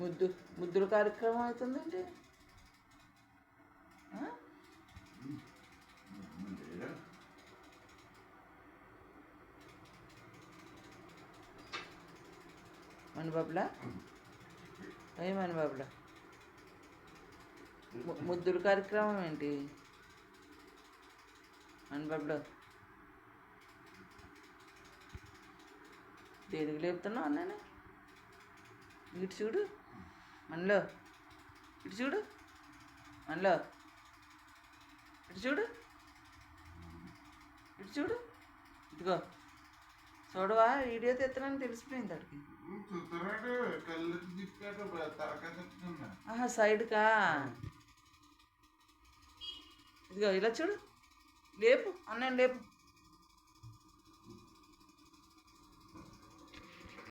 ముద్దు ముద్దుల కార్యక్రమం అవుతుందండి. మణిబాబులా ఏ మణిబాబులా ముద్దుల కార్యక్రమం ఏంటి మణిబాబులో? దేనికి లేపుతున్నావు అన్నాను. ఇటు చూడు మనలో, ఇటు చూడు మనలో, ఇటు చూడు, ఇటు చూడు, ఇదిగో చూడవా వీడియో తెత్తనని తెలిసిపోయింది అడిగి. ఆహా సైడ్కా, ఇదిగో ఇలా చూడు, లేపు అన్నయ్య లేపు.